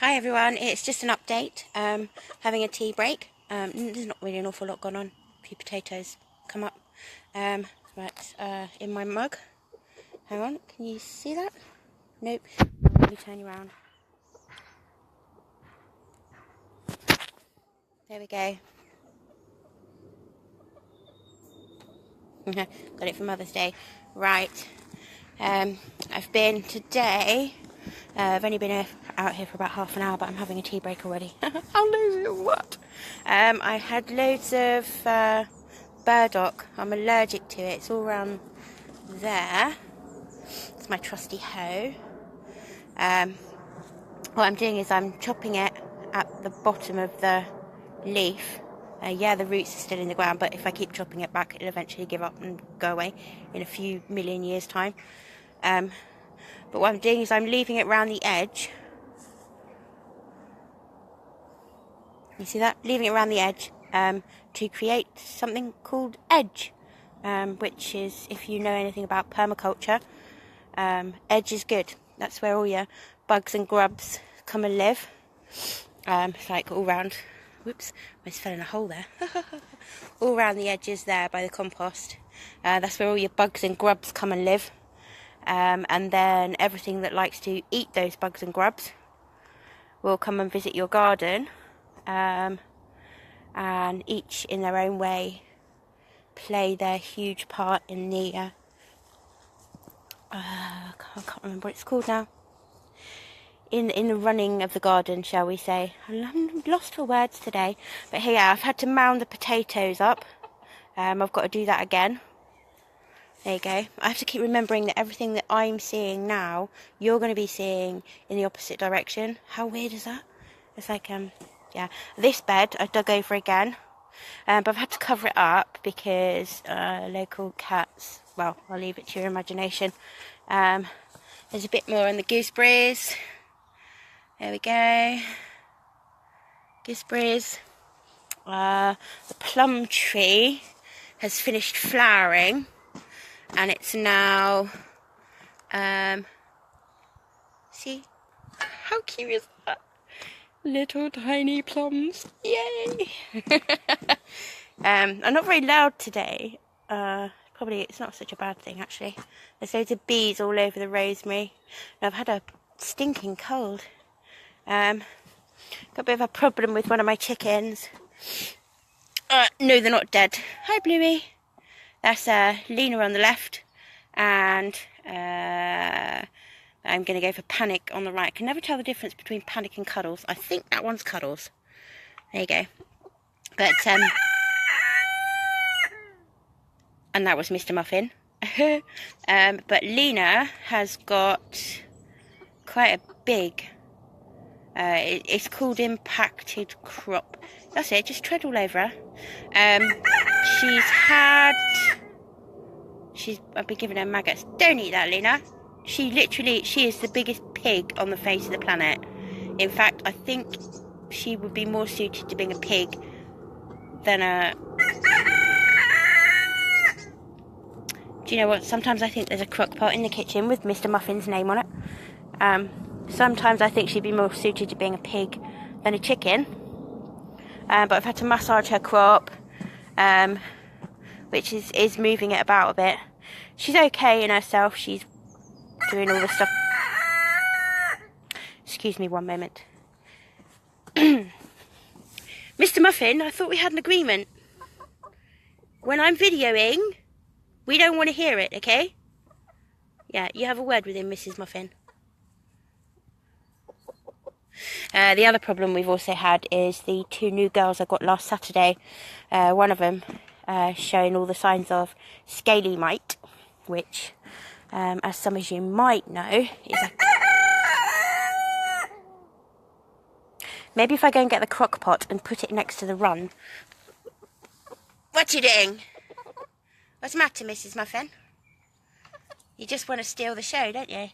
Hi everyone, it's just an update. Having a tea break. There's not really an awful lot gone on. A few potatoes come up. In my mug. Hang on, can you see that? Nope. Let me turn you around. There we go. Got it for Mother's Day. Right. I've been today. I've only been out here for about half an hour, but I'm having a tea break already. How lazy or what? I had loads of burdock. I'm allergic to it. It's all around there. It's my trusty hoe. What I'm doing is I'm chopping it at the bottom of the leaf. Yeah, the roots are still in the ground, but if I keep chopping it back, it'll eventually give up and go away in a few million years' time. But what I'm doing is I'm leaving it around the edge. You see that? Leaving it around the edge to create something called edge, which is, if you know anything about permaculture, edge is good. That's where all your bugs and grubs come and live. It's like all round. Whoops, I just fell in a hole there. All around the edges there by the compost. That's where all your bugs and grubs come and live. And then everything that likes to eat those bugs and grubs will come and visit your garden, and each in their own way play their huge part in the I can't remember what it's called now, in the running of the garden, shall we say. I'm lost for words today, but here, yeah, I've had to mound the potatoes up. I've got to do that again. There you go. I have to keep remembering that everything that I'm seeing now, you're going to be seeing in the opposite direction. How weird is that? It's like, yeah. This bed I dug over again, but I've had to cover it up because local cats, well, I'll leave it to your imagination. There's a bit more on the gooseberries. There we go. Gooseberries. The plum tree has finished flowering. And it's now, see, how cute is that? Little tiny plums, yay! I'm not very loud today. Probably it's not such a bad thing actually. There's loads of bees all over the rosemary. And I've had a stinking cold. Got a bit of a problem with one of my chickens. No, they're not dead. Hi, Bluey. That's Lena on the left, and I'm going to go for Panic on the right. I can never tell the difference between Panic and Cuddles. I think that one's Cuddles. There you go. But, and that was Mr Muffin. But Lena has got quite a big, it's called Impacted Crop. That's it, just tread all over her. I've been giving her maggots. Don't eat that, Lena. She is the biggest pig on the face of the planet. In fact, I think she would be more suited to being a pig than a... Do you know what? Sometimes I think there's a crock pot in the kitchen with Mr Muffin's name on it. Sometimes I think she'd be more suited to being a pig than a chicken. But I've had to massage her crop, which is moving it about a bit. She's okay in herself. She's doing all the stuff. Excuse me one moment. Mr Muffin, I thought we had an agreement. When I'm videoing, we don't want to hear it, okay? Yeah, you have a word with him, Mrs Muffin. The other problem we've also had is the two new girls I got last Saturday. One of them showing all the signs of scaly mite, which, as some of you might know, is a... Maybe if I go and get the crock pot and put it next to the run. What you doing? What's the matter, Mrs Muffin? You just want to steal the show, don't you?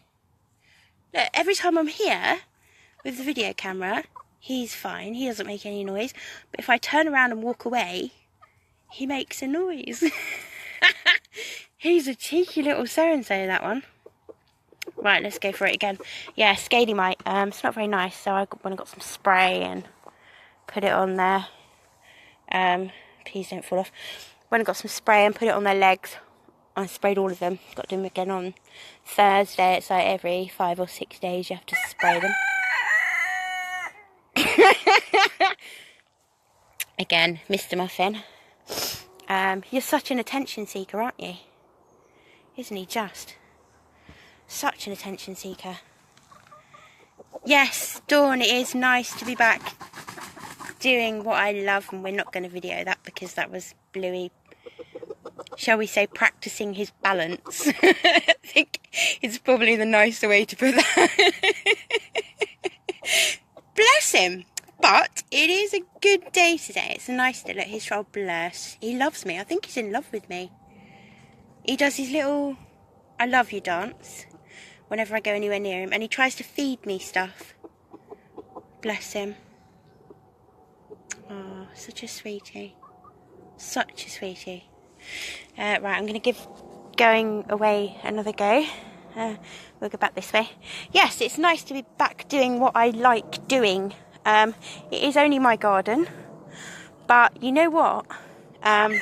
Look, every time I'm here with the video camera, he's fine. He doesn't make any noise. But if I turn around and walk away, he makes a noise. He's a cheeky little so-and-so, that one. Right, let's go for it again. Yeah, scaly mite. It's not very nice, so I went and got some spray and put it on there. Please don't fall off. Went and got some spray and put it on their legs. I sprayed all of them. Got to do them again on Thursday. It's like every 5 or 6 days you have to spray them. Again, Mr Muffin. You're such an attention seeker, aren't you? Isn't he just? Such an attention seeker. Yes, Dawn, it is nice to be back doing what I love, and we're not going to video that because that was Bluey, shall we say, practicing his balance. I think it's probably the nicer way to put that. Bless him. But it is a good day today. It's a nice day. Look, he's oh bless. He loves me. I think he's in love with me. He does his little I love you dance whenever I go anywhere near him, and he tries to feed me stuff. Bless him. Oh, such a sweetie. Such a sweetie. Right, I'm going to give going away another go. We'll go back this way. Yes, it's nice to be back doing what I like doing. It is only my garden, but you know what? Oh,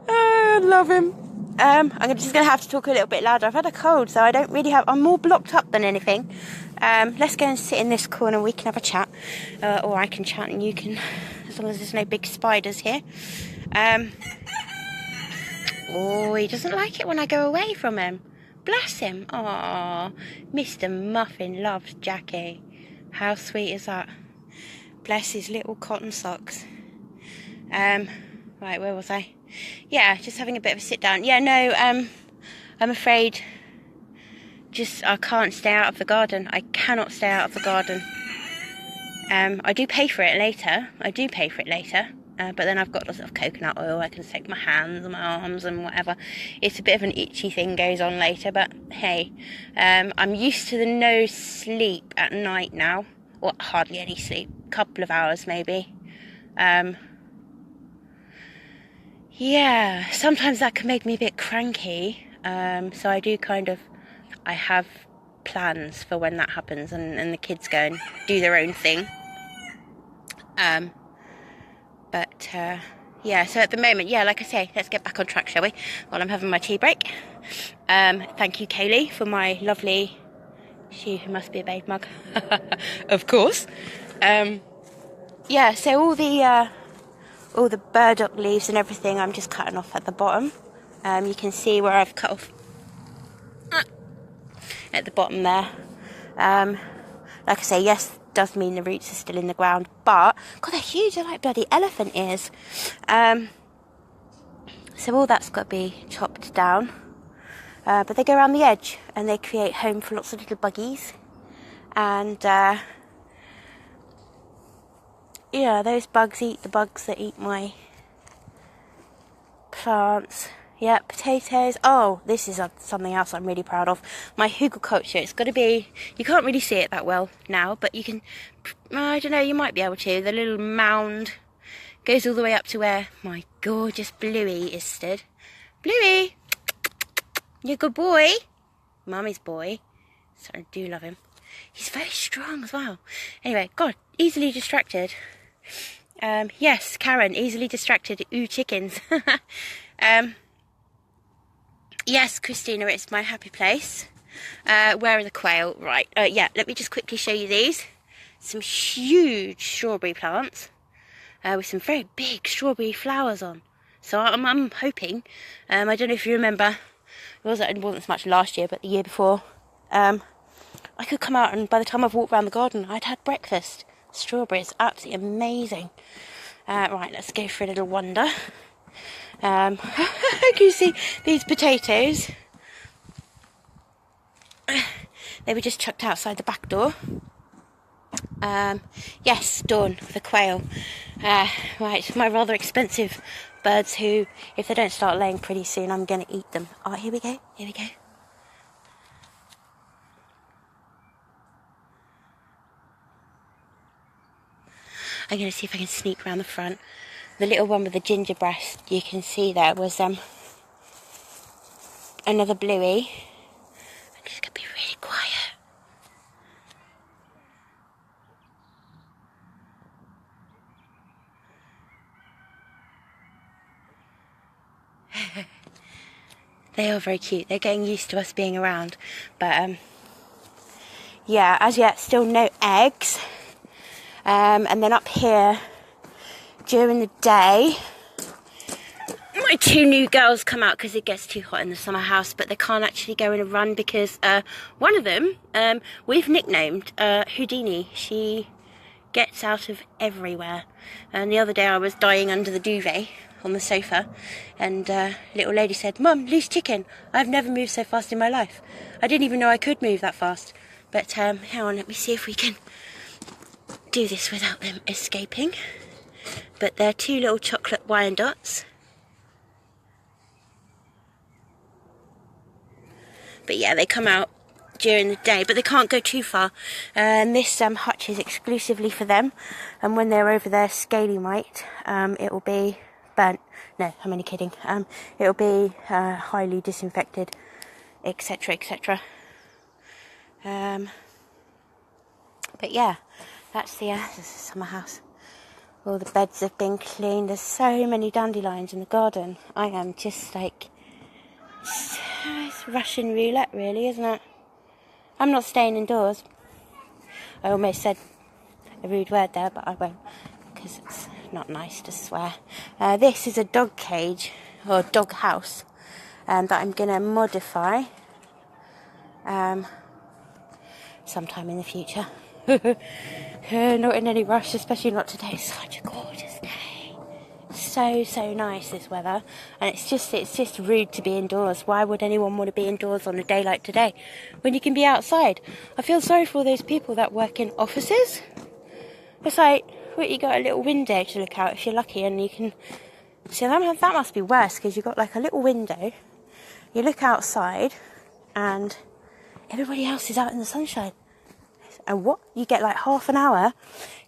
I love him. I'm just going to have to talk a little bit louder. I've had a cold, so I don't really have... I'm more blocked up than anything. Let's go and sit in this corner and we can have a chat. Or I can chat and you can... As long as there's no big spiders here. Oh, he doesn't like it when I go away from him. Bless him. Aww. Mr Muffin loves Jackie. How sweet is that? Bless his little cotton socks. Right, where was I? Yeah, just having a bit of a sit down. Yeah, no, I'm afraid I can't stay out of the garden. I cannot stay out of the garden. I do pay for it later. But then I've got lots of coconut oil. I can soak my hands and my arms and whatever. It's a bit of an itchy thing goes on later, but hey, I'm used to the no sleep at night now, or hardly any sleep, couple of hours maybe. Yeah, sometimes that can make me a bit cranky. So I have plans for when that happens and the kids go and do their own thing. Yeah, so at the moment, yeah, like I say, let's get back on track, shall we? While I'm having my tea break. Thank you, Kaylee, for my lovely... She must be a babe mug. Of course. Yeah, so all the burdock leaves and everything I'm just cutting off at the bottom. You can see where I've cut off at the bottom there. Like I say, yes, does mean the roots are still in the ground, but God, they're huge. They're like bloody elephant ears. So all that's got to be chopped down, but they go around the edge and they create home for lots of little buggies. And yeah, those bugs eat the bugs that eat my plants. Yeah, potatoes. Oh, this is something else I'm really proud of. My hugelkultur. It's got to be... You can't really see it that well now, but you can... I don't know, you might be able to. The little mound goes all the way up to where my gorgeous Bluey is stood. Bluey! You're a good boy. Mummy's boy. So I do love him. He's very strong as well. Anyway, God, easily distracted. Yes, Karen, easily distracted. Ooh, chickens. Yes, Christina, it's my happy place. Where are the quail? Right, yeah, let me just quickly show you these. Some huge strawberry plants with some very big strawberry flowers on. So I'm hoping, I don't know if you remember, it wasn't so much last year, but the year before, I could come out and by the time I've walked around the garden, I'd had breakfast. Strawberries, absolutely amazing. Right, let's go for a little wander. Can you see these potatoes? They were just chucked outside the back door. Yes, Dawn, the quail. Right, my rather expensive birds who, if they don't start laying pretty soon, I'm going to eat them. Oh, here we go, here we go. I'm going to see if I can sneak around the front. The little one with the ginger breast, you can see there was another bluey. I'm just going to be really quiet. They are very cute. They're getting used to us being around. But, yeah, as yet, still no eggs. And then up here, during the day, my 2 new girls come out because it gets too hot in the summer house, but they can't actually go in a run because one of them, we've nicknamed Houdini. She gets out of everywhere. And the other day I was dying under the duvet on the sofa, and little lady said, "Mum, loose chicken. I've never moved so fast in my life." I didn't even know I could move that fast. But hang on, let me see if we can do this without them escaping. But they're 2 little chocolate Wyandottes. But yeah, they come out during the day, but they can't go too far. And this hutch is exclusively for them. And when they're over their scaly mite, it will be burnt. No, I'm only kidding. It will be highly disinfected, etc., etc. But yeah, that's the summer house. All the beds have been cleaned. There's so many dandelions in the garden. I am just like, it's Russian roulette really, isn't it? I'm not staying indoors. I almost said a rude word there, but I won't, because it's not nice to swear. This is a dog cage, or dog house, that I'm going to modify sometime in the future. Not in any rush, especially not today. It's such a gorgeous day. So nice this weather, and it's just rude to be indoors. Why would anyone want to be indoors on a day like today when you can be outside? I feel sorry for those people that work in offices. It's like, well, you got a little window to look out if you're lucky, and you can. So that must be worse, because you've got like a little window. You look outside, and everybody else is out in the sunshine. And what? You get like half an hour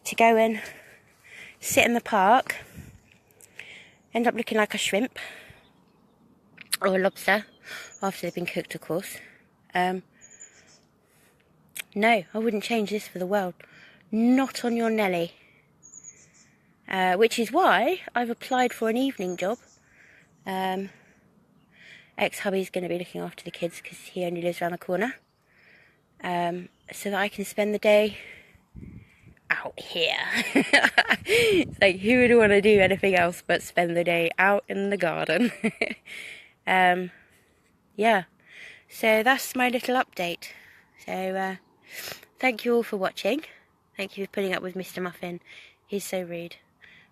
to go and sit in the park. End up looking like a shrimp or a lobster after they've been cooked, of course. No, I wouldn't change this for the world. Not on your Nelly. Which is why I've applied for an evening job. Ex-hubby's going to be looking after the kids because he only lives around the corner. So that I can spend the day out here. It's like, who would want to do anything else but spend the day out in the garden? Yeah, so that's my little update. So thank you all for watching. Thank you for putting up with Mr Muffin. He's so rude.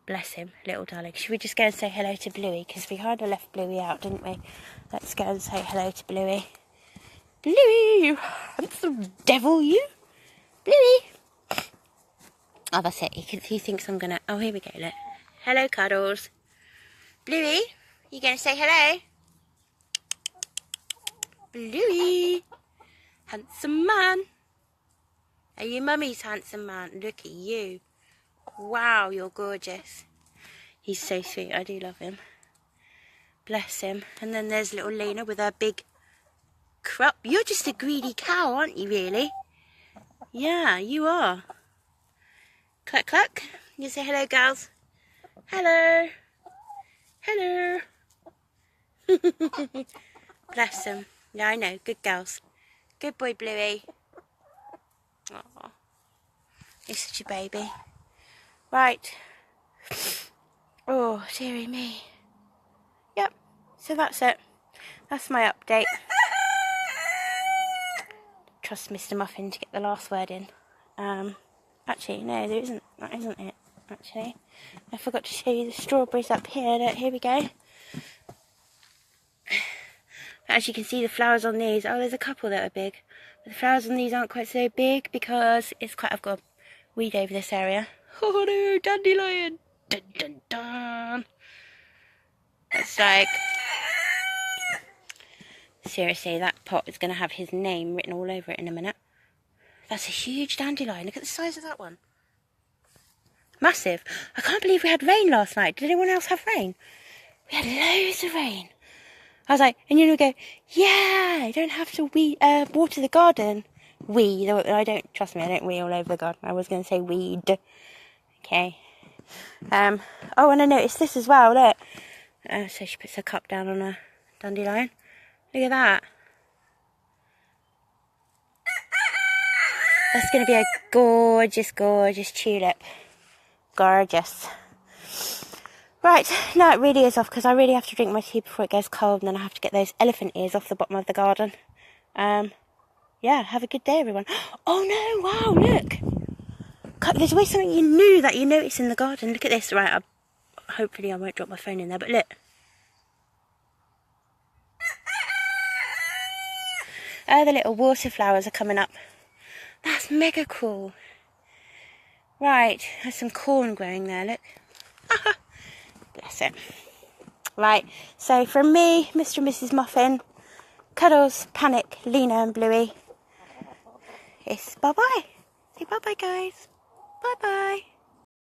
Bless him, little darling. Should we just go and say hello to Bluey? Because we kind of left Bluey out, didn't we? Let's go and say hello to Bluey. Bluey, you handsome devil, you. Bluey. Oh, that's it. He thinks I'm gonna. Oh, here we go. Look. Hello, Cuddles. Bluey, you gonna say hello? Bluey, handsome man. Are you Mummy's handsome man? Look at you. Wow, you're gorgeous. He's so sweet. I do love him. Bless him. And then there's little Lena with her big crop. You're just a greedy cow, aren't you, really? Yeah, you are. Cluck, cluck. You say hello, girls. Hello. Hello. Bless them. Yeah, I know. Good girls. Good boy, Bluey. Aww. He's such a baby. Right. Oh, dearie me. Yep. So that's it. That's my update. Trust Mr Muffin to get the last word in. Actually, no, there isn't. That isn't it, actually. I forgot to show you the strawberries up here. Look, here we go. As you can see, the flowers on these, oh, there's a couple that are big. But the flowers on these aren't quite so big because I've got a weed over this area. Oh no, dandelion! Dun dun dun! It's like, seriously, that pot is going to have his name written all over it in a minute. That's a huge dandelion. Look at the size of that one. Massive. I can't believe we had rain last night. Did anyone else have rain? We had loads of rain. I was like, and you go, yeah, I don't have to water the garden. I don't, trust me, I don't wee all over the garden. I was going to say weed. Okay. Oh, and I noticed this as well, look. So she puts her cup down on a dandelion. Look at that. That's going to be a gorgeous, gorgeous tulip. Gorgeous. Right, now it really is off because I really have to drink my tea before it goes cold, and then I have to get those elephant ears off the bottom of the garden. Yeah, have a good day, everyone. Oh no, wow, look. There's always something new that you notice in the garden. Look at this. Right, hopefully I won't drop my phone in there, but look. The little water flowers are coming up. That's mega cool. Right, there's some corn growing there, look. Bless it. Right, so from me, Mr and Mrs Muffin, Cuddles, Panic, Lena and Bluey, it's bye-bye. Say bye-bye, guys. Bye-bye.